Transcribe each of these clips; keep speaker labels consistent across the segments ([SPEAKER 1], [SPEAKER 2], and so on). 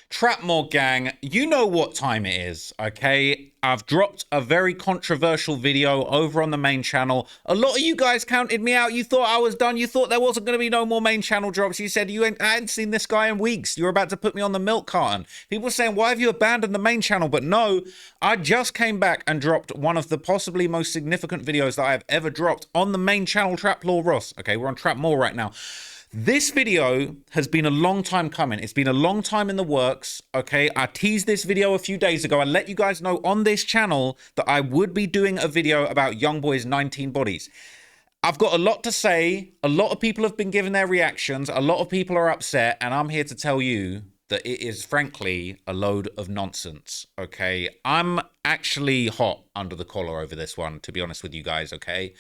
[SPEAKER 1] Trapmore gang, you know what time it is, okay? I've dropped a very controversial video over on the main channel. A lot of you guys counted me out. You thought I was done. You thought there wasn't going to be no more main channel drops. You said I hadn't seen this guy in weeks. You were about to put me on the milk carton. People were saying, why have you abandoned the main channel? But no, I just came back and dropped one of the possibly most significant videos that I have ever dropped on the main channel, Traplaw Ross. Okay, we're on Trapmore right now. This video has been a long time coming. It's been a long time in the works, okay? I teased this video a few days ago. I let you guys know on this channel that I would be doing a video about Youngboy's 19 Bodies. I've got a lot to say. A lot of people have been giving their reactions. A lot of people are upset, and I'm here to tell you that it is frankly a load of nonsense, okay? I'm actually hot under the collar over this one, to be honest with you guys, okay?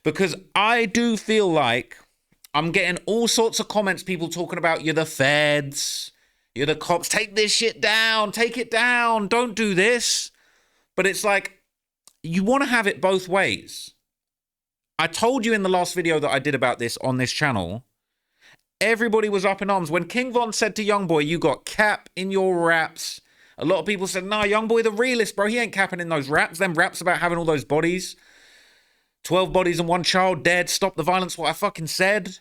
[SPEAKER 1] Because I do feel like I'm getting all sorts of comments, people talking about, you're the feds, you're the cops, take this shit down, take it down, don't do this. But it's like, you want to have it both ways. I told you in the last video that I did about this on this channel, everybody was up in arms. When King Von said to Youngboy, you got cap in your raps, a lot of people said, nah, Youngboy the realist, bro, he ain't capping in those raps. Them raps about having all those bodies. 12 bodies and one child dead, stop the violence, what I fucking said.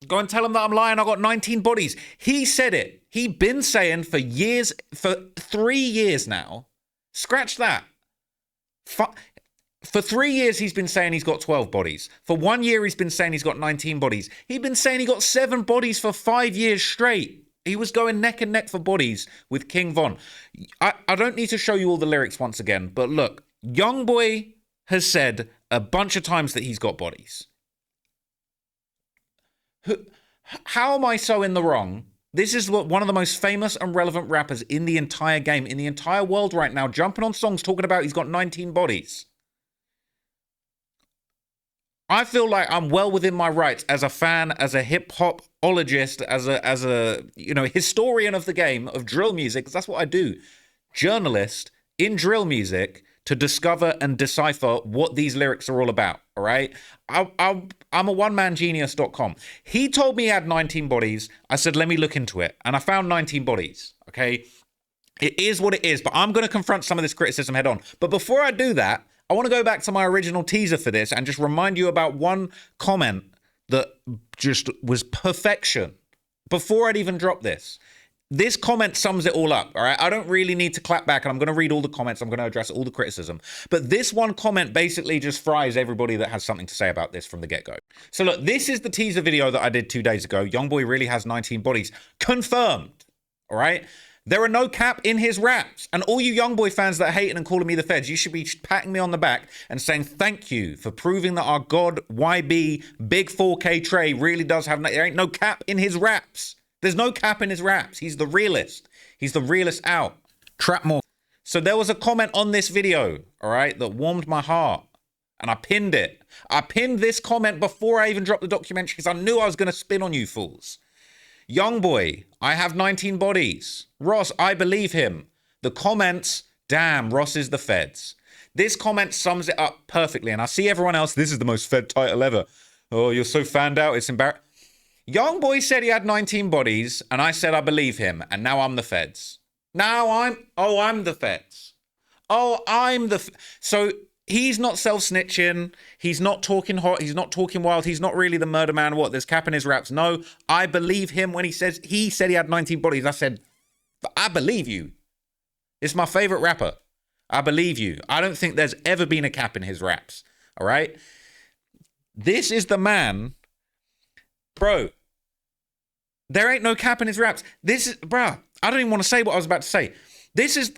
[SPEAKER 1] Go and tell him that I'm lying, I got 19 bodies. He said it. He been saying for years, for 3 years now. Scratch that. For 3 years, he's been saying he's got 12 bodies. For 1 year, he's been saying he's got 19 bodies. He'd been saying he got 7 bodies for 5 years straight. He was going neck and neck for bodies with King Von. I don't need to show you all the lyrics once again, but look, Youngboy has said a bunch of times that he's got bodies. How am I so in the wrong? This is one of the most famous and relevant rappers in the entire game, in the entire world right now, jumping on songs talking about he's got 19 bodies. I feel like I'm well within my rights as a fan, as a hip-hopologist, as a historian of the game, of drill music, because that's what I do. Journalist in drill music, to discover and decipher what these lyrics are all about, all right? I'm a onemanGenius.com. He told me he had 19 bodies. I said, let me look into it. And I found 19 bodies, okay? It is what it is, but I'm going to confront some of this criticism head on. But before I do that, I want to go back to my original teaser for this and just remind you about one comment that just was perfection before I'd even dropped this. This comment sums it all up, all right? I don't really need to clap back, and I'm going to read all the comments. I'm going to address all the criticism. But this one comment basically just fries everybody that has something to say about this from the get-go. So look, this is the teaser video that I did 2 days ago. Youngboy really has 19 bodies. Confirmed, all right? There are no cap in his raps. And all you Youngboy fans that are hating and calling me the feds, you should be patting me on the back and saying thank you for proving that our God YB Big 4K Trey really does have... There ain't no cap in his raps. There's no cap in his raps. He's the realist. He's the realist out. Trapmore. So there was a comment on this video, all right, that warmed my heart. And I pinned it. I pinned this comment before I even dropped the documentary because I knew I was going to spin on you fools. Youngboy, I have 19 bodies. Ross, I believe him. The comments, damn, Ross is the feds. This comment sums it up perfectly. And I see everyone else, this is the most fed title ever. Oh, you're so fanned out, it's embarrassing. Youngboy said he had 19 bodies, and I said I believe him, and now I'm the feds. I'm the feds. So he's not self-snitching, he's not talking hot, he's not talking wild, he's not really the murder man, what, there's cap in his raps. No, I believe him when he said he had 19 bodies. I said, I believe you. It's my favorite rapper. I believe you. I don't think there's ever been a cap in his raps, all right? This is the man... Bro, there ain't no cap in his raps. This is, bro, I don't even want to say what I was about to say. This is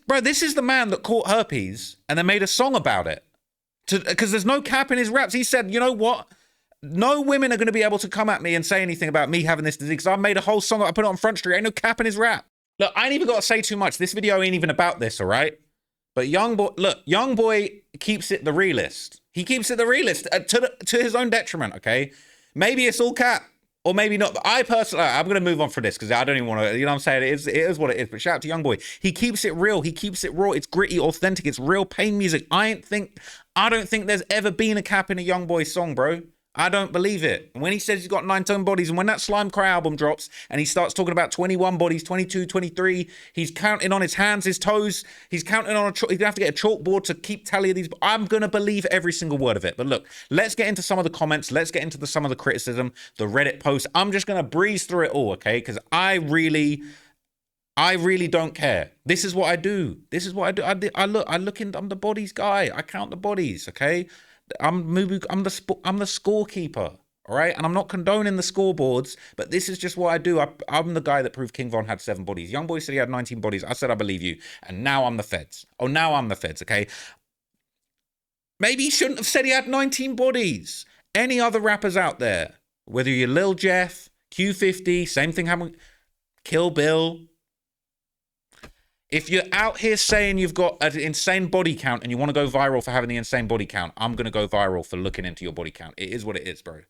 [SPEAKER 1] the man that caught herpes and then made a song about it. Because there's no cap in his raps. He said, you know what? No women are going to be able to come at me and say anything about me having this disease. Because I made a whole song, I put it on Front Street. Ain't no cap in his rap. Look, I ain't even got to say too much. This video ain't even about this, all right? But Youngboy keeps it the realist. He keeps it the realist to his own detriment, okay? Maybe it's all cap. Or maybe not. But I personally, I'm going to move on from this because I don't even want to, you know what I'm saying? It is what it is. But shout out to Youngboy. He keeps it real. He keeps it raw. It's gritty, authentic. It's real pain music. I don't think there's ever been a cap in a Youngboy song, bro. I don't believe it. And when he says he's got 9-tone bodies, and when that Slime Cry album drops and he starts talking about 21 bodies, 22, 23, he's counting on his hands, his toes. He's counting on he's going to have to get a chalkboard to keep tally of these. I'm going to believe every single word of it. But look, let's get into some of the comments. Let's get into some of the criticism, the Reddit posts. I'm just going to breeze through it all, okay? Because I really don't care. This is what I do. This is what I do. I'm the bodies guy. I count the bodies, okay? I'm the scorekeeper, all right? And I'm not condoning the scoreboards, but this is just what I do. I'm the guy that proved King Von had 7 bodies. Young Boy said he had 19 bodies. I said I believe you. And now I'm the feds. Oh, now I'm the feds, okay? Maybe he shouldn't have said he had 19 bodies. Any other rappers out there, whether you're Lil Jeff, Q50, same thing happened, Kill Bill. If you're out here saying you've got an insane body count and you want to go viral for having the insane body count, I'm going to go viral for looking into your body count. It is what it is, bro.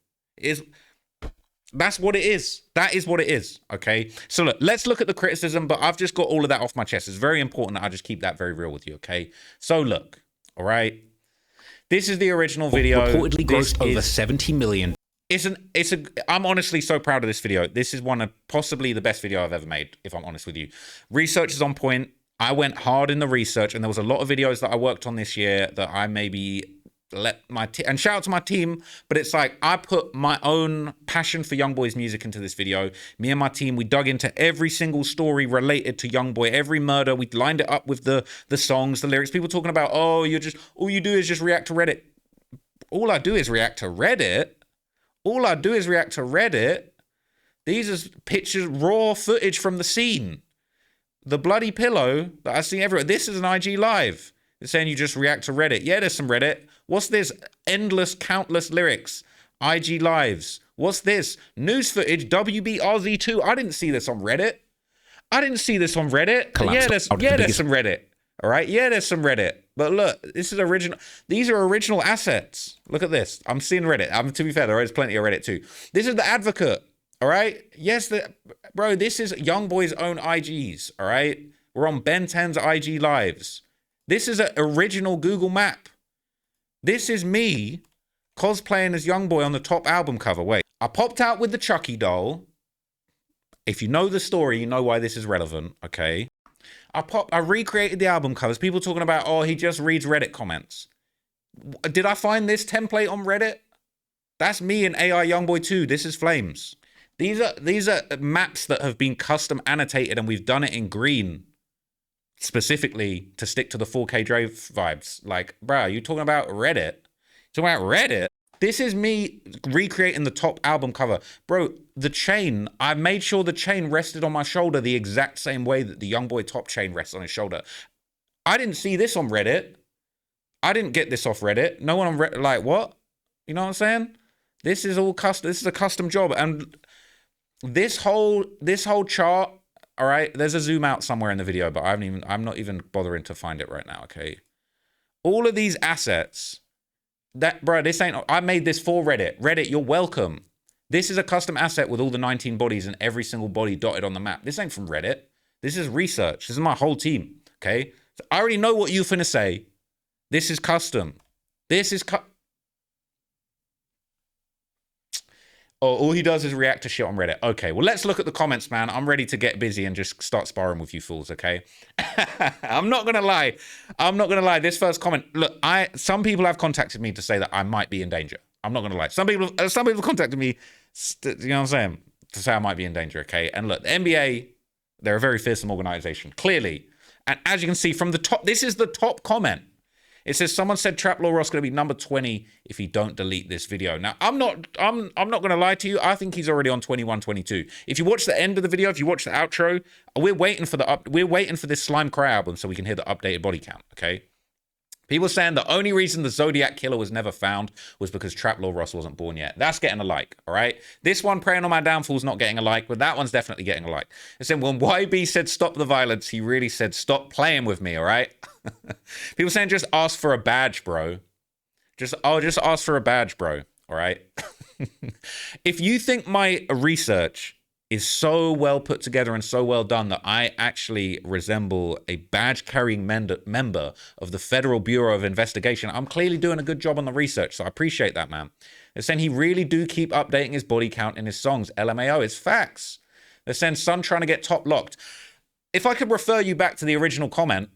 [SPEAKER 1] That's what it is. That is what it is, okay? So look, let's look at the criticism, but I've just got all of that off my chest. It's very important that I just keep that very real with you, okay? So look, all right? This is the original video.
[SPEAKER 2] Reportedly grossed over 70 million.
[SPEAKER 1] I'm honestly so proud of this video. This is one of possibly the best video I've ever made, if I'm honest with you. Research is on point. I went hard in the research, and there was a lot of videos that I worked on this year that I maybe let my and shout out to my team, but it's like I put my own passion for Young Boy's music into this video. Me and my team, we dug into every single story related to Young Boy, every murder. We lined it up with the songs, the lyrics. People talking about, oh, all you do is just react to Reddit. All I do is react to Reddit. All I do is react to Reddit. These are pictures, raw footage from the scene. The bloody pillow that I see everywhere. This is an IG live. It's saying you just react to Reddit. Yeah, there's some Reddit. What's this? Endless, countless lyrics. IG lives. What's this? News footage, WBRZ2. I didn't see this on Reddit. There's some Reddit. All right, yeah, there's some Reddit. But look, this is original. These are original assets. Look at this. I'm seeing Reddit. To be fair, there is plenty of Reddit too. This is the Advocate. All right. Yes, bro. This is Young Boy's own IGs. All right. We're on Ben 10's IG lives. This is an original Google map. This is me cosplaying as Young Boy on the top album cover. Wait, I popped out with the Chucky doll. If you know the story, you know why this is relevant. Okay. I recreated the album covers. People talking about, oh, he just reads Reddit comments. Did I find this template on Reddit? That's me and AI Youngboy 2. This is Flames. These are maps that have been custom annotated, and we've done it in green specifically to stick to the 4K Dre vibes. Like, bruh, you talking about Reddit? Talking about Reddit? This is me recreating the top album cover. Bro, the chain, I made sure the chain rested on my shoulder the exact same way that the Young Boy top chain rests on his shoulder. I didn't see this on Reddit. I didn't get this off Reddit. No one on Reddit, like, what? You know what I'm saying? This is all custom. This is a custom job. And this whole chart, all right, there's a zoom out somewhere in the video, but I'm not even bothering to find it right now, okay? All of these assets, bro, I made this for Reddit. Reddit, you're welcome. This is a custom asset with all the 19 bodies and every single body dotted on the map. This ain't from Reddit. This is research. This is my whole team, okay? So I already know what you're finna say. This is custom. Oh, all he does is react to shit on Reddit. Okay, well, let's look at the comments, man. I'm ready to get busy and just start sparring with you fools, okay? I'm not gonna lie. This first comment, look, some people have contacted me to say that I might be in danger. I'm not gonna lie. Some people have contacted me, you know what I'm saying, to say I might be in danger, okay? And look, the NBA, they're a very fearsome organization, clearly. And as you can see from the top, this is the top comment. It says, someone said Trap Lil Ross going to be number 20 if he don't delete this video. Now, I'm not going to lie to you. I think he's already on 21, 22. If you watch the end of the video, if you watch the outro, we're waiting for this Slime Cry album so we can hear the updated body count, okay? People saying the only reason the Zodiac Killer was never found was because Trap Lil Ross wasn't born yet. That's getting a like, all right? This one, Praying on My Downfall, is not getting a like, but that one's definitely getting a like. It said, when YB said stop the violence, he really said stop playing with me, all right? People saying just ask for a badge, bro. Just ask for a badge, bro, all right? If you think my research is so well put together and so well done that I actually resemble a badge-carrying member of the Federal Bureau of Investigation, I'm clearly doing a good job on the research, so I appreciate that, man. They're saying he really do keep updating his body count in his songs. LMAO, it's facts. They're saying son trying to get top locked. If I could refer you back to the original comment,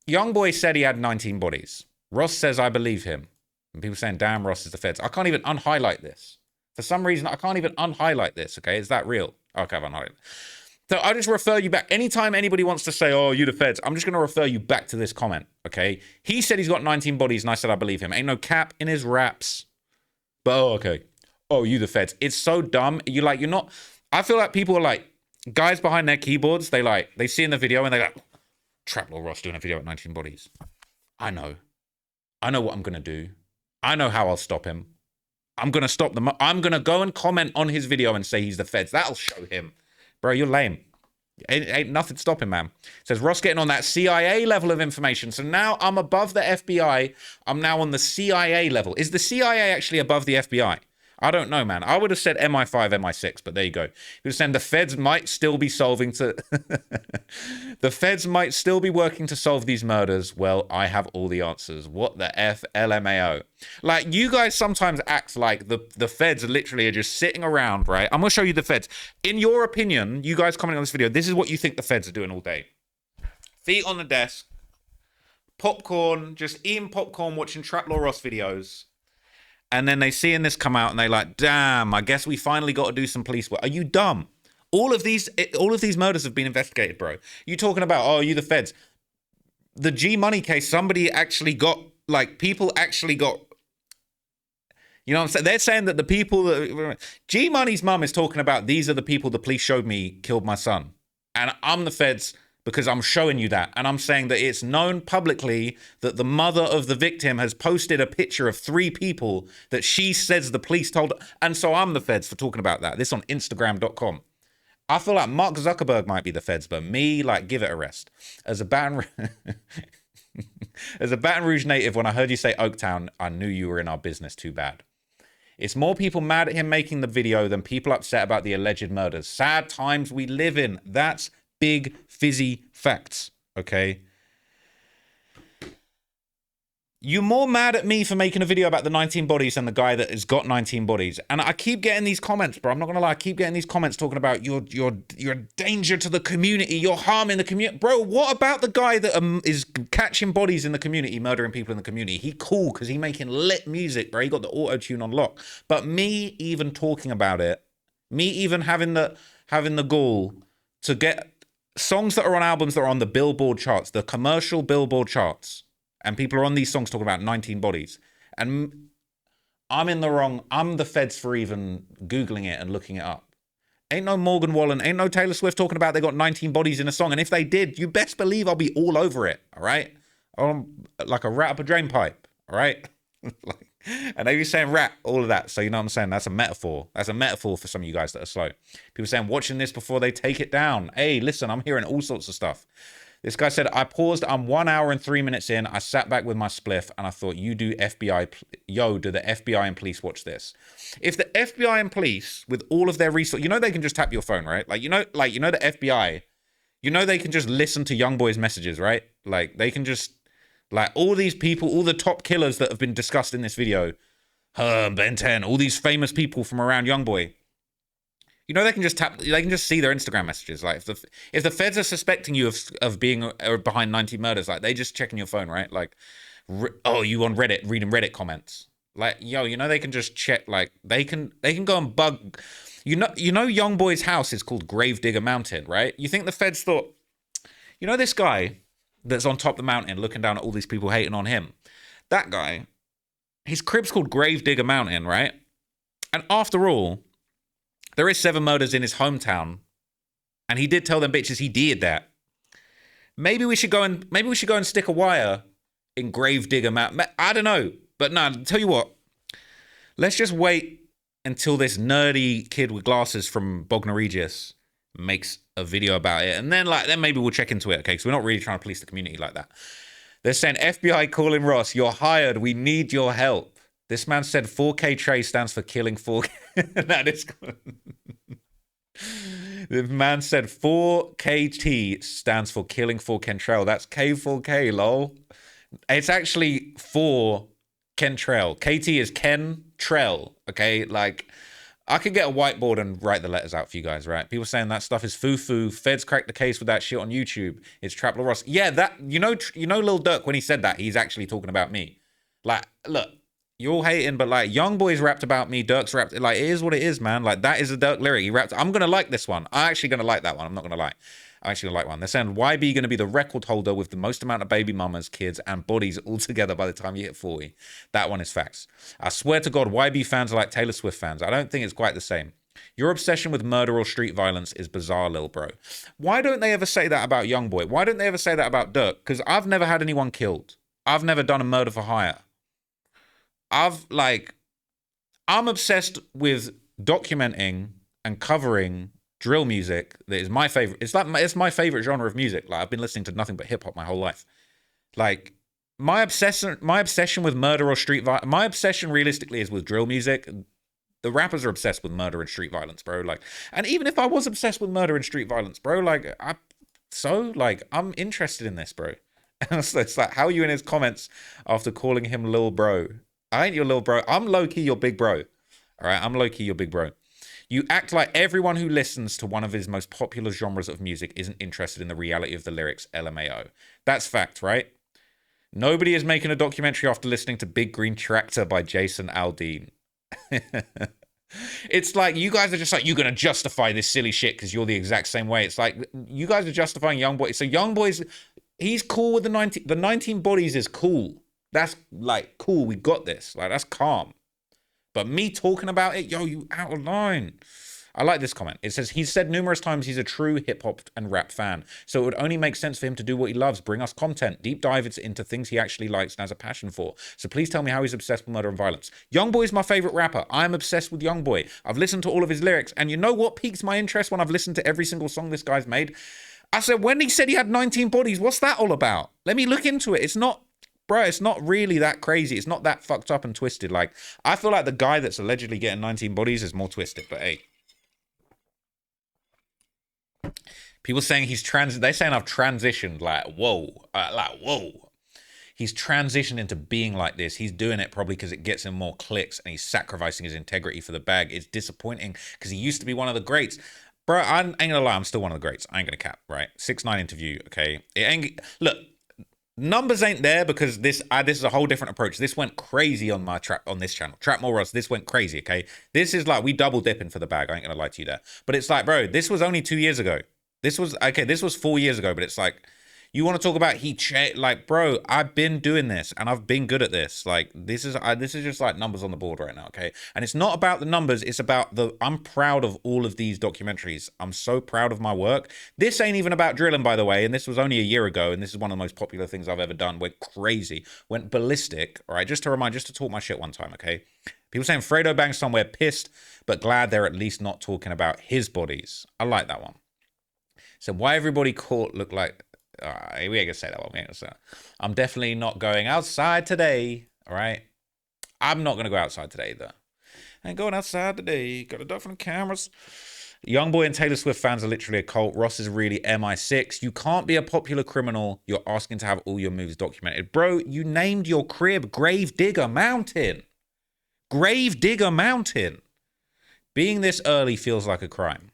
[SPEAKER 1] Youngboy said he had 19 bodies. Ross says, I believe him. And people saying, damn, Ross is the feds. I can't even unhighlight this. For some reason, I can't even unhighlight this, okay? Is that real? Okay, I've unhighlighted. So I just refer you back. Anytime anybody wants to say, oh, you the feds, I'm just going to refer you back to this comment, okay? He said he's got 19 bodies, and I said I believe him. Ain't no cap in his raps. But, oh, okay. Oh, you the feds. It's so dumb. You're not... I feel like people are like, guys behind their keyboards, they see in the video, and they're like, Trap Lord Ross doing a video at 19 bodies. I know what I'm going to do. I know how I'll stop him. I'm going to stop them. I'm going to go and comment on his video and say he's the feds. That'll show him. Bro, you're lame. Ain't nothing stopping, man. It says Ross getting on that CIA level of information. So now I'm above the FBI. I'm now on the CIA level. Is the CIA actually above the FBI? I don't know, man. I would have said MI5, MI6, but there you go. He was saying the feds might still be the feds might still be working to solve these murders. Well, I have all the answers. What the F, LMAO? Like, you guys sometimes act like the feds literally are just sitting around, right? I'm going to show you the feds. In your opinion, you guys commenting on this video, this is what you think the feds are doing all day. Feet on the desk, popcorn, just eating popcorn, watching Trap Lord Ross videos. And then they seeing this come out and they like, damn, I guess we finally got to do some police work. Are you dumb? All of these murders have been investigated, bro. You talking about, oh, you the feds. The G Money case, somebody actually got, like, people actually got, you know what I'm saying? They're saying that the people that, G Money's mum is talking about, these are the people the police showed me killed my son. And I'm the feds because I'm showing you that. And I'm saying that it's known publicly that the mother of the victim has posted a picture of 3 people that she says the police told. And so I'm the feds for talking about that. This on Instagram.com. I feel like Mark Zuckerberg might be the feds, but me, like, give it a rest. As a Baton Rouge native, when I heard you say Oaktown, I knew you were in our business too bad. It's more people mad at him making the video than people upset about the alleged murders. Sad times we live in. That's big, fizzy facts, okay? You're more mad at me for making a video about the 19 bodies than the guy that has got 19 bodies. And I keep getting these comments, bro. I'm not going to lie. I keep getting these comments talking about you're a danger to the community. You're harming the community. Bro, what about the guy that is catching bodies in the community, murdering people in the community? He cool because he making lit music, bro. He got the auto-tune on lock. But me even talking about it, me even having the gall to get songs that are on albums that are on the Billboard charts, the commercial Billboard charts, and people are on these songs talking about 19 bodies. And I'm in the wrong. I'm the feds for even Googling it and looking it up. Ain't no Morgan Wallen, ain't no Taylor Swift talking about they got 19 bodies in a song. And if they did, you best believe I'll be all over it, all right? Like a rat up a drain pipe, all right? And they be saying rat, all of that. So you know what I'm saying? That's a metaphor. That's a metaphor for some of you guys that are slow. People saying, watching this before they take it down. Hey, listen, I'm hearing all sorts of stuff. This guy said, I paused. I'm 1 hour and 3 minutes in. I sat back with my spliff and I thought, you do FBI. Yo, do the FBI and police watch this? If the FBI and police, with all of their resources, you know they can just tap your phone, right? Like, you know the FBI, you know they can just listen to Youngboy's messages, right? Like, they can just, like, all these people, all the top killers that have been discussed in this video, Ben 10, all these famous people from around Youngboy, you know they can just see their Instagram messages. Like, if the feds are suspecting you of being behind 90 murders, like, they just checking your phone, right? Like, oh, you on Reddit reading Reddit comments? Like, yo, you know they can just check. Like, they can go and bug. You know, Youngboy's house is called Gravedigger Mountain, right? You think the feds thought, you know, this guy that's on top of the mountain looking down at all these people hating on him, that guy, his crib's called Gravedigger Mountain, right? And after all, there is 7 murders in his hometown, and he did tell them bitches he did that. Maybe we should go and stick a wire in Gravedigger Mountain. I don't know, but no, tell you what, let's just wait until this nerdy kid with glasses from Bognor Regis makes a video about it, and then maybe we'll check into it, okay? Because we're not really trying to police the community like that. They're saying, FBI calling Ross, you're hired, we need your help. This man said 4K Trey stands for killing 4K. That is good. The man said 4KT stands for killing 4 Kentrell. That's K4K, lol. It's actually 4 Kentrell. KT is Ken Trell, okay? Like, I could get a whiteboard and write the letters out for you guys, right? People saying that stuff is foo-foo. Feds cracked the case with that shit on YouTube. It's Trap Lil Ross. Yeah, that, you know Lil Durk, when he said that, he's actually talking about me. Like, look, you're all hating, but like, Youngboy's rapped about me, Durk's rapped, like, it is what it is, man. Like, that is a Durk lyric. He rapped, I'm gonna like this one. I'm actually gonna like that one. I'm not gonna lie. I'm actually gonna like one. They're saying YB gonna be the record holder with the most amount of baby mamas, kids, and bodies all together by the time you hit 40. That one is facts. I swear to God, YB fans are like Taylor Swift fans. I don't think it's quite the same. Your obsession with murder or street violence is bizarre, lil bro. Why don't they ever say that about Youngboy? Why don't they ever say that about Durk? Because I've never had anyone killed. I've never done a murder for hire. I'm obsessed with documenting and covering drill music. That is my favorite. It's my favorite genre of music. Like, I've been listening to nothing but hip hop my whole life. Like, my obsession with murder or street violence, my obsession realistically is with drill music. The rappers are obsessed with murder and street violence, bro. Like, and even if I was obsessed with murder and street violence, bro, like, I'm interested in this, bro. So it's like, how are you in his comments after calling him lil bro? I ain't your lil bro. I'm low-key your big bro. All right, I'm low-key your big bro. You act like everyone who listens to one of his most popular genres of music isn't interested in the reality of the lyrics, LMAO. That's fact, right? Nobody is making a documentary after listening to Big Green Tractor by Jason Aldean. It's like, you guys are just like, you're going to justify this silly shit because you're the exact same way. It's like, you guys are justifying Youngboy. So Youngboy's, he's cool with the 19 bodies is cool. That's like, cool, we got this. Like, that's calm. But me talking about it, yo, you out of line. I like this comment. It says, he said numerous times he's a true hip-hop and rap fan, so it would only make sense for him to do what he loves, bring us content, deep dive into things he actually likes and has a passion for. So please tell me how he's obsessed with murder and violence. Youngboy's my favorite rapper. I'm obsessed with Youngboy. I've listened to all of his lyrics, and you know what piques my interest when I've listened to every single song this guy's made? I said, when he said he had 19 bodies, what's that all about? Let me look into it. It's not... Bro, it's not really that crazy. It's not that fucked up and twisted. Like, I feel like the guy that's allegedly getting 19 bodies is more twisted, but hey. People saying they're saying I've transitioned, like, whoa. He's transitioned into being like this. He's doing it probably because it gets him more clicks and he's sacrificing his integrity for the bag. It's disappointing because he used to be one of the greats. Bro, I ain't gonna lie, I'm still one of the greats. I ain't gonna cap, right? 6ix9ine interview, okay? Look, numbers ain't there because this is a whole different approach. This went crazy on this channel. Trap More Ross, this went crazy, okay? This is like, we double dipping for the bag. I ain't gonna lie to you there. But it's like, bro, this was only 2 years ago. This was 4 years ago, but it's like, you want to talk about like, bro, I've been doing this and I've been good at this. Like, this is just like numbers on the board right now, okay? And it's not about the numbers, it's about I'm proud of all of these documentaries. I'm so proud of my work. This ain't even about drilling, by the way, and this was only a year ago, and this is one of the most popular things I've ever done. Went crazy, went ballistic, all right? Just to talk my shit one time, okay? People saying Fredo Bang somewhere pissed, but glad they're at least not talking about his bodies. I like that one. So why everybody caught look like... we ain't gonna say that one. We ain't gonna say that. I'm definitely not going outside today. All right. I'm not gonna go outside today though. I ain't going outside today. Got a duck from the cameras. Youngboy and Taylor Swift fans are literally a cult. Ross is really MI6. You can't be a popular criminal. You're asking to have all your moves documented. Bro, you named your crib Grave Digger Mountain. Grave Digger Mountain. Being this early feels like a crime.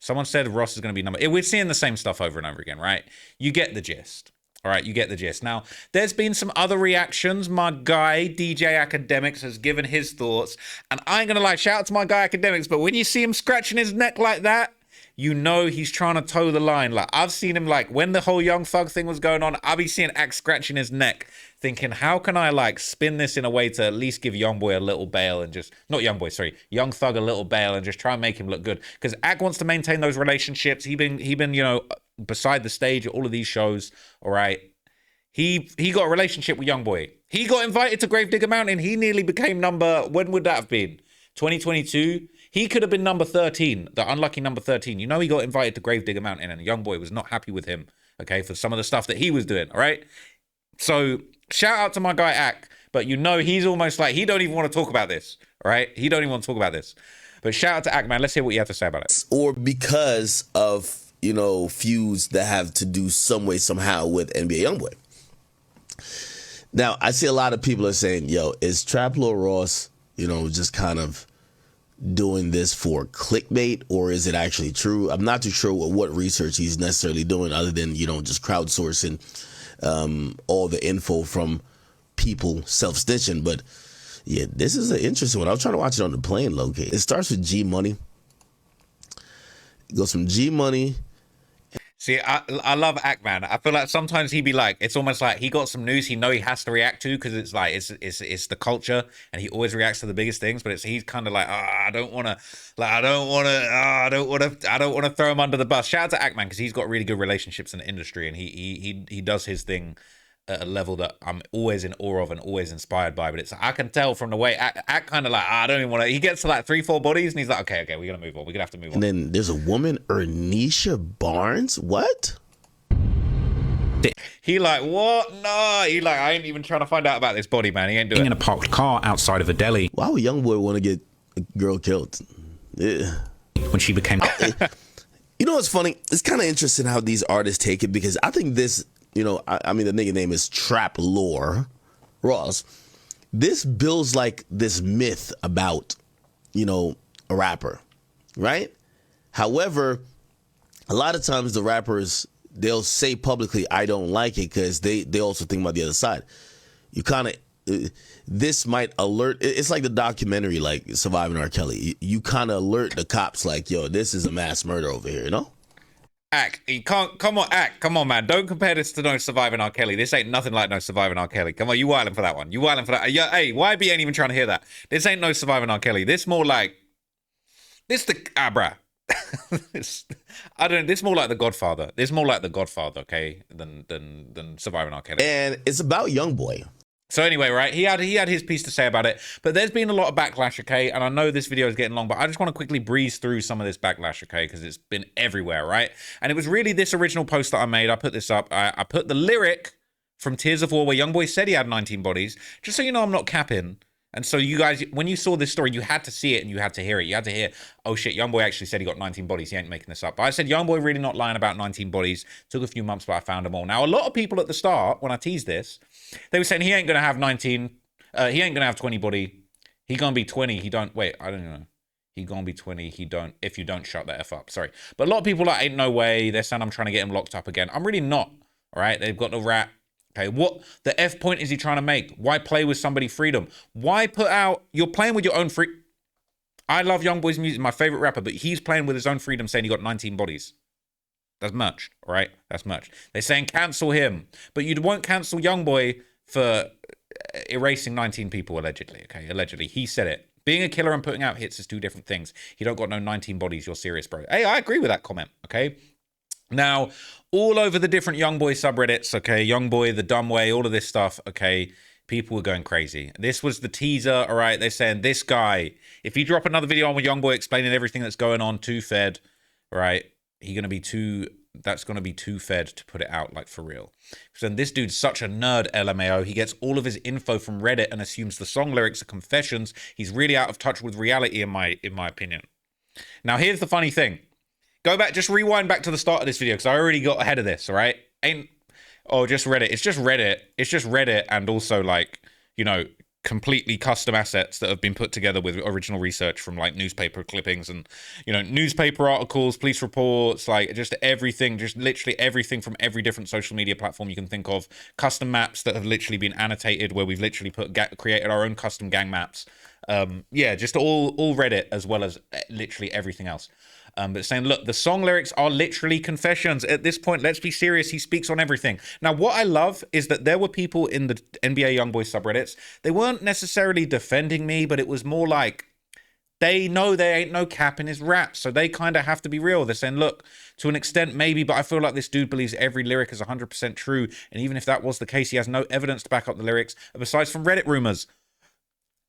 [SPEAKER 1] Someone said Ross is going to be number... We're seeing the same stuff over and over again, right? You get the gist. All right, you get the gist. Now, there's been some other reactions. My guy, DJ Academics, has given his thoughts. And I ain't going to lie, shout out to my guy Academics, but when you see him scratching his neck like that, you know he's trying to toe the line. Like, I've seen him, like, when the whole Young Thug thing was going on, I'll be seeing Act scratching his neck, thinking, how can I, like, spin this in a way to at least give Youngboy a little bail and just... Not Youngboy, sorry. Young Thug a little bail and just try and make him look good. Because Act wants to maintain those relationships. He been, you know, beside the stage at all of these shows, all right? He got a relationship with Youngboy. He got invited to Gravedigger Mountain. He nearly became when would that have been? 2022? He could have been number 13, the unlucky number 13. You know he got invited to Gravedigger Mountain and Youngboy was not happy with him, okay, for some of the stuff that he was doing, all right? So, shout out to my guy, Ak, but you know he's almost like, he don't even want to talk about this, all right? He don't even want to talk about this. But shout out to Ak, man. Let's hear what you have to say about it.
[SPEAKER 3] Or because of, you know, feuds that have to do some way, somehow with NBA Youngboy. Now, I see a lot of people are saying, yo, is Trap Lil Ross just kind of doing this for clickbait, or is it actually true? I'm not too sure what research he's necessarily doing other than, just crowdsourcing all the info from people self-stitching. But yeah, this is an interesting one. I was trying to watch it on the plane, low-key. It starts with G Money. It goes from G Money.
[SPEAKER 1] See, I love Ackman. I feel like sometimes he be like, it's almost like he got some news he has to react to, because it's like it's the culture, and he always reacts to the biggest things. But he's kind of like, I don't want to throw him under the bus. Shout out to Ackman, because he's got really good relationships in the industry, and he does his thing at a level that I'm always in awe of and always inspired by. But I can tell from the way Ack kind of like, I don't even want to. He gets to like 3-4 bodies, and he's like, okay, we're gonna move on. We're gonna have to move on.
[SPEAKER 3] And then there's a woman, Ernisha Barnes. What?
[SPEAKER 1] He like, what? No. He like, I ain't even trying to find out about this body, man. He ain't doing it.
[SPEAKER 2] In a parked car outside of a deli.
[SPEAKER 3] Why would YoungBoy want to get a girl killed? Yeah.
[SPEAKER 2] When she became...
[SPEAKER 3] You know what's funny? It's kind of interesting how these artists take it, because I think this, I mean, the nigga name is Trap Lore Ross. This builds like this myth about, a rapper, right? However, a lot of times the rappers, they'll say publicly, I don't like it, because they also think about the other side. You kind of, this might alert, it's like the documentary, like Surviving R. Kelly. You kind of alert the cops like, yo, this is a mass murder over here,
[SPEAKER 1] Ack, you can't, come on, man. Don't compare this to No Surviving R. Kelly. This ain't nothing like No Surviving R. Kelly. Come on, you wildin' for that one. You wildin' for that. Yeah, hey, YB ain't even trying to hear that. This ain't No Surviving R. Kelly. This more like, bruh. This more like The Godfather. This more like The Godfather, okay, than Surviving R. Kelly.
[SPEAKER 3] And it's about YoungBoy.
[SPEAKER 1] So anyway, right, he had his piece to say about it, but there's been a lot of backlash, okay? And I know this video is getting long, but I just want to quickly breeze through some of this backlash, okay? Because it's been everywhere, right? And it was really this original post that I made. I put this up. I put the lyric from Tears of War where YoungBoy said he had 19 bodies, just so you know I'm not capping. And so you guys, when you saw this story, you had to see it and you had to hear it. You had to hear, oh shit, YoungBoy actually said he got 19 bodies. He ain't making this up. But I said, YoungBoy really not lying about 19 bodies. Took a few months, but I found them all. Now, a lot of people at the start, when I teased this, they were saying he ain't going to have 19. He ain't going to have 20 body. He going to be 20. He don't, wait, I don't know. He going to be 20. He don't, if you don't shut the F up. Sorry. But a lot of people like, ain't no way. They're saying I'm trying to get him locked up again. I'm really not. All right. They've got the rat. Okay, what the F point is he trying to make? Why play with somebody's freedom? Why put out, you're playing with your own free. I love YoungBoy's music, my favorite rapper, but he's playing with his own freedom saying he got 19 bodies. That's much, all right? That's much. They're saying cancel him, but you won't cancel YoungBoy for erasing 19 people, allegedly, okay? Allegedly, he said it. Being a killer and putting out hits is two different things. He don't got no 19 bodies, you're serious, bro. Hey, I agree with that comment, okay? Now, all over the different YoungBoy subreddits, okay, YoungBoy, The Dumb Way, all of this stuff, okay, people were going crazy. This was the teaser, all right? They're saying this guy, if you drop another video on with YoungBoy explaining everything that's going on, too fed, right? That's going to be too fed to put it out, like, for real. So this dude's such a nerd, LMAO. He gets all of his info from Reddit and assumes the song lyrics are confessions. He's really out of touch with reality, in my opinion. Now, here's the funny thing. Go back, just rewind back to the start of this video, because I already got ahead of this, all right? Just Reddit. It's just Reddit. It's just Reddit, and also, like, completely custom assets that have been put together with original research from, like, newspaper clippings and, newspaper articles, police reports, like, just everything, just literally everything from every different social media platform you can think of. Custom maps that have literally been annotated, where we've literally created our own custom gang maps. Just all Reddit, as well as literally everything else. But saying, look, the song lyrics are literally confessions. At this point, let's be serious. He speaks on everything. Now, what I love is that there were people in the NBA YoungBoy subreddits. They weren't necessarily defending me, but it was more like they know there ain't no cap in his rap. So they kind of have to be real. They're saying, look, to an extent, maybe, but I feel like this dude believes every lyric is 100% true. And even if that was the case, he has no evidence to back up the lyrics, besides from Reddit rumors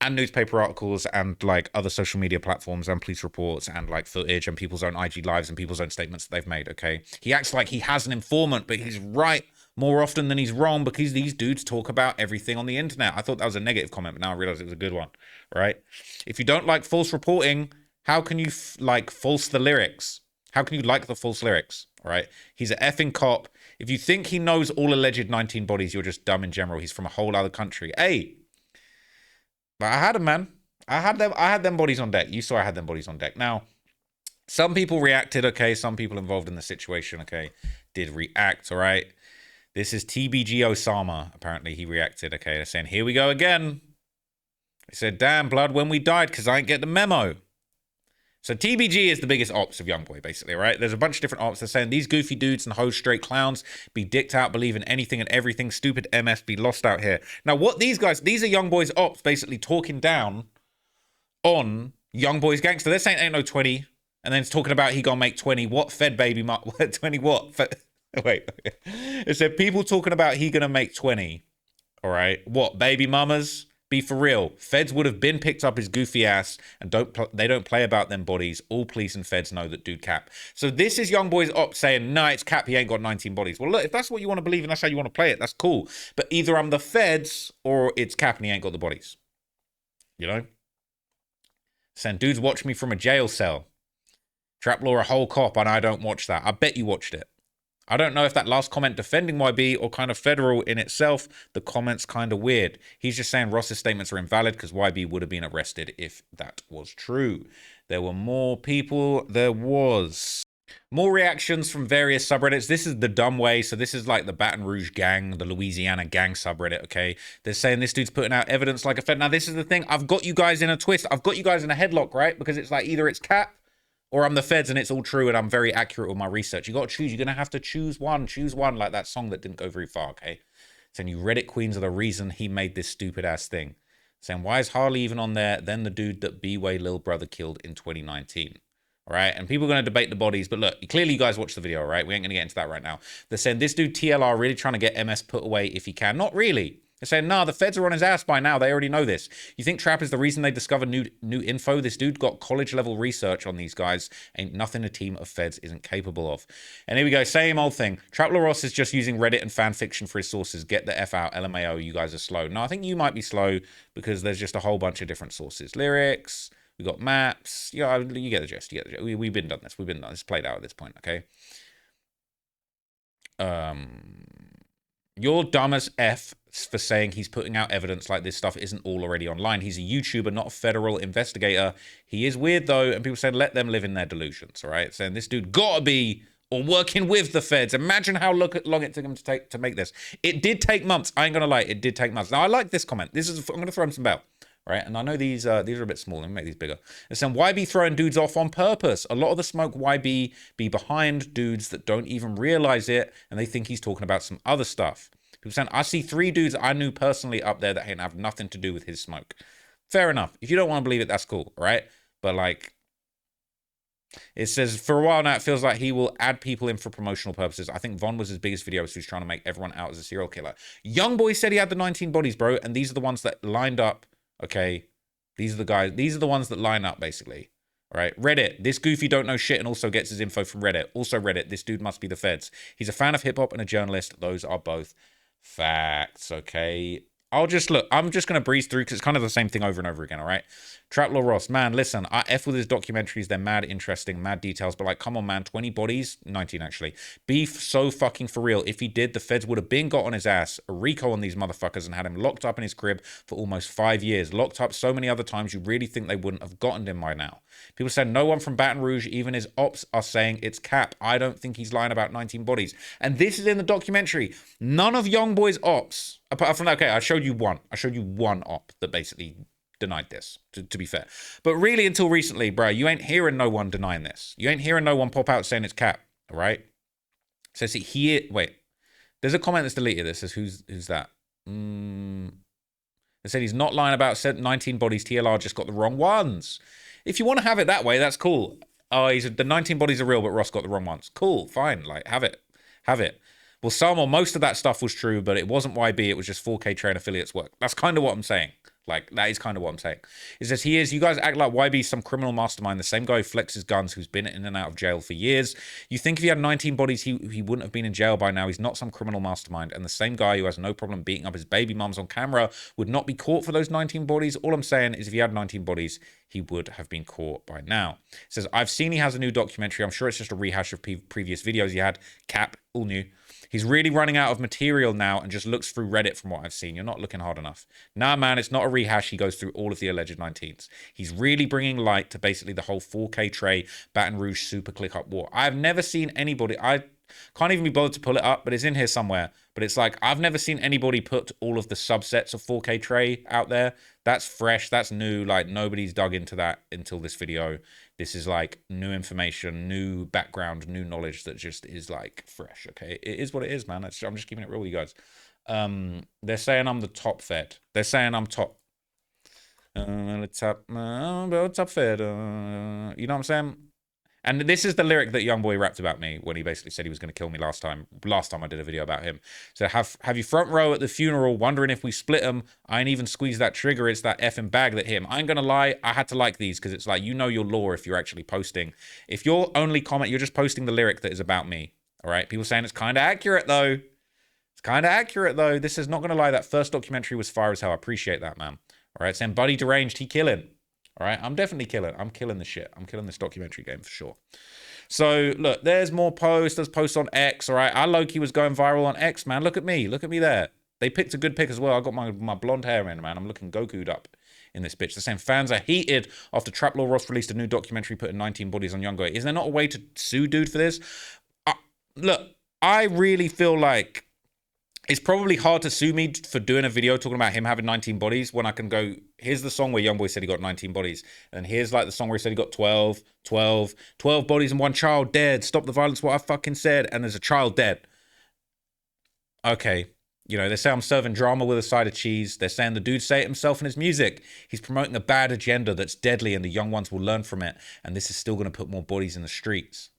[SPEAKER 1] and newspaper articles and, like, other social media platforms and police reports and, like, footage and people's own IG lives and people's own statements that they've made, okay? He acts like he has an informant, but he's right more often than he's wrong, because these dudes talk about everything on the internet. I thought that was a negative comment, but now I realize it was a good one, right? If you don't like false reporting, how can you, false the lyrics? How can you like the false lyrics, all right? He's an effing cop. If you think he knows all alleged 19 bodies, you're just dumb in general. He's from a whole other country. Hey, but I had him, man. I had them bodies on deck. You saw I had them bodies on deck. Now, some people reacted, okay. Some people involved in the situation, okay, did react, all right. This is TBG Osama. Apparently, he reacted, okay. They're saying, here we go again. He said, damn, blood, when we died, because I ain't get the memo. So TBG is the biggest ops of Youngboy, basically, right? There's a bunch of different ops. They're saying these goofy dudes and hoes, straight clowns, be dicked out, believe in anything and everything. Stupid MS be lost out here. Now, what these guys, these are Youngboy's ops, basically talking down on Youngboy's gangster. They're saying ain't no 20, and then it's talking about he gonna make 20. What fed baby? 20 what? Wait. It said people talking about he gonna make 20. All right. What baby mamas? Be for real. Feds would have been picked up his goofy ass, and they don't play about them bodies. All police and feds know that dude cap. So this is Youngboy's op saying, no, it's cap. He ain't got 19 bodies. Well, look, if that's what you want to believe and that's how you want to play it, that's cool. But either I'm the feds or it's cap and he ain't got the bodies. You know? Saying dudes watch me from a jail cell. Trap Law a whole cop and I don't watch that. I bet you watched it. I don't know if that last comment defending YB or kind of federal in itself. The comment's kind of weird. He's just saying Ross's statements are invalid because YB would have been arrested if that was true. There were more people. There was more reactions from various subreddits. This is the dumb way. So this is like the Baton Rouge gang, the Louisiana gang subreddit, okay? They're saying this dude's putting out evidence like a fed. Now, this is the thing. I've got you guys in a twist. I've got you guys in a headlock, right? Because it's like either it's cap or I'm the feds and it's all true and I'm very accurate with my research. You got to choose. You're going to have to choose one. Choose one, like that song that didn't go very far, okay? Saying you Reddit queens are the reason he made this stupid-ass thing. Saying, why is Harley even on there? Then the dude that B-Way Lil Brother killed in 2019. All right? And people are going to debate the bodies. But look, clearly you guys watched the video, all right? We ain't going to get into that right now. They're saying this dude TLR really trying to get MS put away if he can. Not really. They're saying, nah, the feds are on his ass by now. They already know this. You think Trap is the reason they discovered new info? This dude got college-level research on these guys. Ain't nothing a team of feds isn't capable of. And here we go. Same old thing. Trap Ross is just using Reddit and fan fiction for his sources. Get the F out. LMAO, you guys are slow. No, I think you might be slow because there's just a whole bunch of different sources. Lyrics. We got maps. Yeah, you get the gist. You get the gist. We've been done this. We've been done this. Played out at this point, okay? You're dumb as F for saying he's putting out evidence like this stuff isn't all already online. He's a YouTuber, not a federal investigator. He is weird, though, and people said let them live in their delusions, all right? Saying this dude gotta be or working with the feds. Imagine how long it took him to make this. It did take months. I ain't gonna lie, it did take months. Now, I like this comment. I'm gonna throw him some bell. Right, and I know these are a bit small. Let me make these bigger. It's saying YB throwing dudes off on purpose. A lot of the smoke YB be behind dudes that don't even realize it, and they think he's talking about some other stuff. People saying I see 3 dudes I knew personally up there that ain't have nothing to do with his smoke. Fair enough. If you don't want to believe it, that's cool, right? But like, it says for a while now, it feels like he will add people in for promotional purposes. I think Von was his biggest video, so he's trying to make everyone out as a serial killer. Youngboy said he had the 19 bodies, bro, and these are the ones that lined up. Okay, these are the guys. These are the ones that line up, basically. All right, Reddit. This goofy don't know shit and also gets his info from Reddit. Also Reddit. This dude must be the feds. He's a fan of hip hop and a journalist. Those are both facts. Okay. I'm just going to breeze through because it's kind of the same thing over and over again, all right? Trap Law Ross, man, listen, I F with his documentaries. They're mad interesting, mad details, but like, come on, man, 20 bodies? 19, actually. Beef so fucking for real. If he did, the feds would have been got on his ass, a RICO on these motherfuckers, and had him locked up in his crib for almost 5 years. Locked up so many other times, you really think they wouldn't have gotten him by now. People said no one from Baton Rouge, even his ops, are saying it's cap. I don't think he's lying about 19 bodies. And this is in the documentary. None of Youngboy's ops, apart from that, okay, I showed you one op that basically denied this, to be fair. But really, until recently, bro, you ain't hearing no one denying this. You ain't hearing no one pop out saying it's cap, all right? So see here, wait. There's a comment that's deleted. That says, who's that? They said he's not lying about 19 bodies. TLR just got the wrong ones. If you want to have it that way, that's cool. Oh, the 19 bodies are real, but Ross got the wrong ones. Cool, fine, like, have it. Well, some or most of that stuff was true, but it wasn't YB. It was just 4K Train affiliates work. That's kind of what I'm saying. Like, that is kind of what I'm saying. It says, you guys act like YB's some criminal mastermind, the same guy who flexes guns, who's been in and out of jail for years. You think if he had 19 bodies, he wouldn't have been in jail by now. He's not some criminal mastermind. And the same guy who has no problem beating up his baby mums on camera would not be caught for those 19 bodies. All I'm saying is if he had 19 bodies, he would have been caught by now. It says, I've seen he has a new documentary. I'm sure it's just a rehash of previous videos he had. Cap, all new. He's really running out of material now and just looks through Reddit from what I've seen. You're not looking hard enough. Nah, man, it's not a rehash. He goes through all of the alleged 19s. He's really bringing light to basically the whole 4K Trey, Baton Rouge super click up war. I've never seen anybody, I can't even be bothered to pull it up, but it's in here somewhere. But it's like, I've never seen anybody put all of the subsets of 4K Trey out there. That's fresh. That's new. Like, nobody's dug into that until this video. This is like new information, new background, new knowledge that just is like fresh. Okay, it is what it is, man. I'm just keeping it real with you guys. They're saying I'm the top fed. They're saying I'm top. Top fed. You know what I'm saying? And this is the lyric that Youngboy rapped about me when he basically said he was going to kill me last time. Last time I did a video about him. So have you front row at the funeral, wondering if we split them? I ain't even squeezed that trigger. It's that effing bag that hit him. I ain't going to lie. I had to like these because it's like, you know your lore if you're actually posting. If your only comment, you're just posting the lyric that is about me. All right. People saying it's kind of accurate though. It's kind of accurate though. This is not going to lie. That first documentary was fire as hell. I appreciate that, man. All right. Saying Buddy Deranged, he killing. All right, I'm definitely killing. I'm killing the shit. I'm killing this documentary game for sure. So look, there's more posts. There's posts on X. All right, I low-key was going viral on X, man. Look at me. Look at me there. They picked a good pick as well. I got my blonde hair in, man. I'm looking Goku'd up in this bitch. They're saying fans are heated after Trap Law Ross released a new documentary putting 19 bodies on Youngboy. Is there not a way to sue dude for this? Look, I really feel like it's probably hard to sue me for doing a video talking about him having 19 bodies when I can go, here's the song where Youngboy said he got 19 bodies. And here's like the song where he said he got 12 bodies and one child dead. Stop the violence, what I fucking said. And there's a child dead. Okay. You know, they say I'm serving drama with a side of cheese. They're saying the dude say it himself in his music. He's promoting a bad agenda that's deadly and the young ones will learn from it. And this is still going to put more bodies in the streets.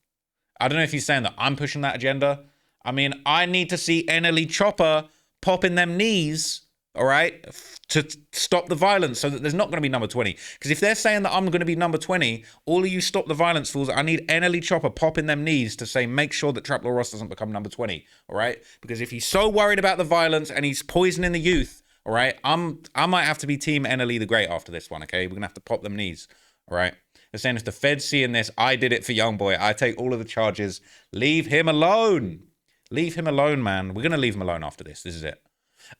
[SPEAKER 1] I don't know if he's saying that I'm pushing that agenda. I mean, I need to see NLE Chopper popping them knees, all right, to stop the violence so that there's not going to be number 20. Because if they're saying that I'm going to be number 20, all of you stop the violence fools, I need NLE Chopper popping them knees to say, make sure that Trap Law Ross doesn't become number 20, all right? Because if he's so worried about the violence and he's poisoning the youth, all right, I might have to be Team NLE the Great after this one, okay? We're going to have to pop them knees, all right? They're saying if the Feds seeing this, I did it for Youngboy. I take all of the charges. Leave him alone. Leave him alone, man. We're going to leave him alone after this. This is it.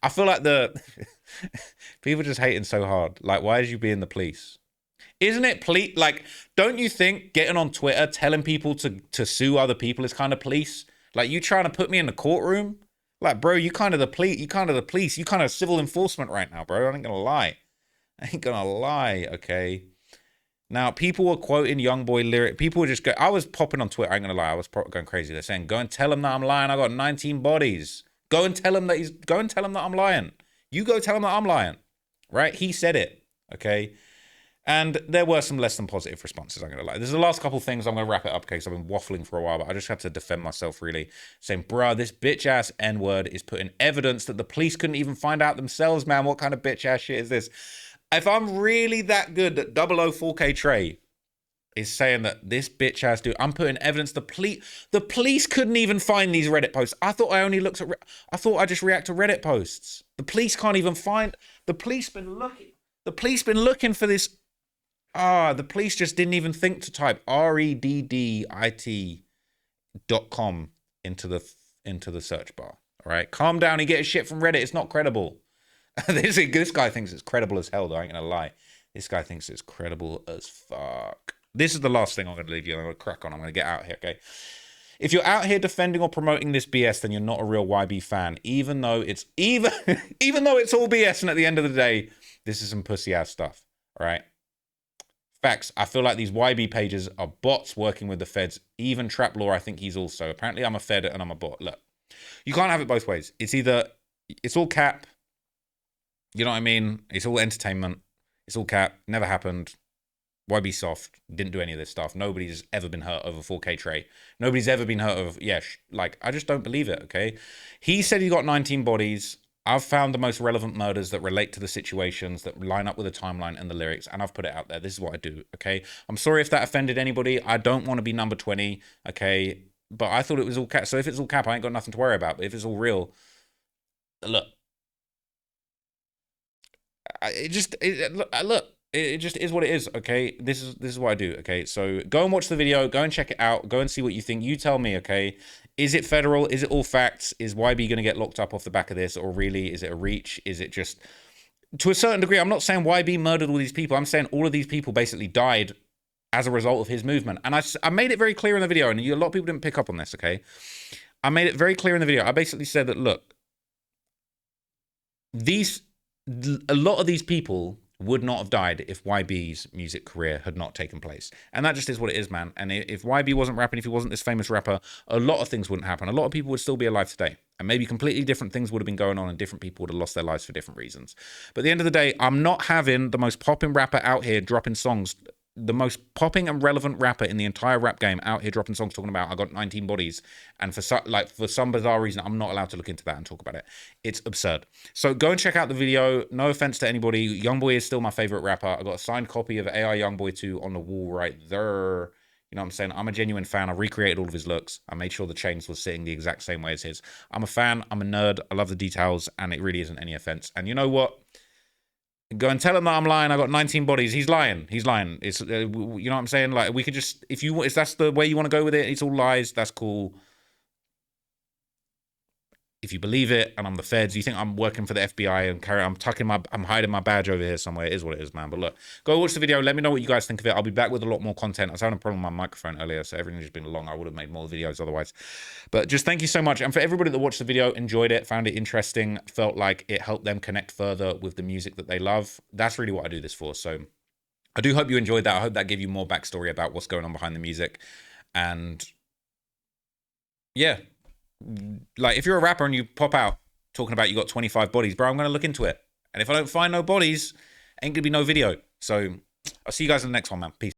[SPEAKER 1] I feel like people just hating so hard. Like, why is you being the police? Isn't it like, don't you think getting on Twitter, telling people to sue other people is kind of police? Like, you trying to put me in the courtroom? Like, bro, you kind of the police. You kind of civil enforcement right now, bro. I ain't gonna lie, okay? Now, people were quoting Youngboy lyric. People were just going, I was popping on Twitter, I ain't gonna lie, I was going crazy. They're saying, go and tell him that I'm lying. I got 19 bodies. Go and tell him that I'm lying. You go tell him that I'm lying. Right? He said it. Okay. And there were some less than positive responses, I'm gonna lie. There's the last couple things, I'm gonna wrap it up because I've been waffling for a while, but I just have to defend myself really. Saying, bruh, this bitch ass N-word is putting evidence that the police couldn't even find out themselves, man. What kind of bitch ass shit is this? If I'm really that good that 004K Trey is saying that this bitch ass dude, I'm putting evidence. The police couldn't even find these Reddit posts. I thought I just react to Reddit posts. The police can't even find. The police been looking for this. The police just didn't even think to type reddit.com into the search bar. All right, calm down. He gets shit from Reddit. It's not credible. This guy thinks it's credible as hell, though. I ain't gonna lie. This guy thinks it's credible as fuck. This is the last thing I'm gonna leave you. I'm gonna crack on. I'm gonna get out here, okay? If you're out here defending or promoting this BS, then you're not a real YB fan. Even though it's all BS, and at the end of the day, this is some pussy ass stuff. All right. Facts. I feel like these YB pages are bots working with the feds. Even Trap Law, I think he's also. Apparently, I'm a fed and I'm a bot. Look, you can't have it both ways. It's all cap. You know what I mean? It's all entertainment. It's all cap. Never happened. YB soft. Didn't do any of this stuff. Nobody's ever been hurt over 4K Trey. Nobody's ever been hurt over... Yeah, I just don't believe it, okay? He said he got 19 bodies. I've found the most relevant murders that relate to the situations, that line up with the timeline and the lyrics, and I've put it out there. This is what I do, okay? I'm sorry if that offended anybody. I don't want to be number 20, okay? But I thought it was all cap. So if it's all cap, I ain't got nothing to worry about. But if it's all real... Look. Look, it just is what it is. Okay, this is what I do. Okay, so go and watch the video, go and check it out, go and see what you think. You tell me. Okay, is it federal? Is it all facts? Is YB going to get locked up off the back of this, or really is it a reach? Is it just to a certain degree? I'm not saying YB murdered all these people. I'm saying all of these people basically died as a result of his movement. And I made it very clear in the video, and a lot of people didn't pick up on this. Okay, I made it very clear in the video. I basically said that, look, a lot of these people would not have died if YB's music career had not taken place. And that just is what it is, man. And if YB wasn't rapping, if he wasn't this famous rapper, a lot of things wouldn't happen. A lot of people would still be alive today. And maybe completely different things would have been going on, and different people would have lost their lives for different reasons. But at the end of the day, I'm not having the most popping rapper out here dropping songs, the most popping and relevant rapper in the entire rap game out here dropping songs talking about I got 19 bodies, and for some bizarre reason I'm not allowed to look into that and talk about it. It's absurd. So go and check out the video. No offense to anybody, Youngboy is still my favorite rapper. I got a signed copy of AI Youngboy 2 on the wall right there. You know what I'm saying? I'm a genuine fan. I recreated all of his looks. I made sure the chains were sitting the exact same way as his. I'm a fan. I'm a nerd. I love the details, and it really isn't any offense. And you know what? Go and tell him that I'm lying. I got 19 bodies. He's lying. He's lying. It's you know what I'm saying? Like, we could just, if that's the way you want to go with it, it's all lies. That's cool. If you believe it, and I'm the feds, you think I'm working for the FBI and I'm hiding my badge over here somewhere. It is what it is, man. But look, go watch the video. Let me know what you guys think of it. I'll be back with a lot more content. I was having a problem with my microphone earlier, so everything's just been long. I would have made more videos otherwise. But just thank you so much. And for everybody that watched the video, enjoyed it, found it interesting, felt like it helped them connect further with the music that they love, that's really what I do this for. So I do hope you enjoyed that. I hope that gave you more backstory about what's going on behind the music. And yeah, like, if you're a rapper and you pop out talking about you got 25 bodies, bro, I'm going to look into it. And if I don't find no bodies, ain't going to be no video. So I'll see you guys in the next one, man. Peace.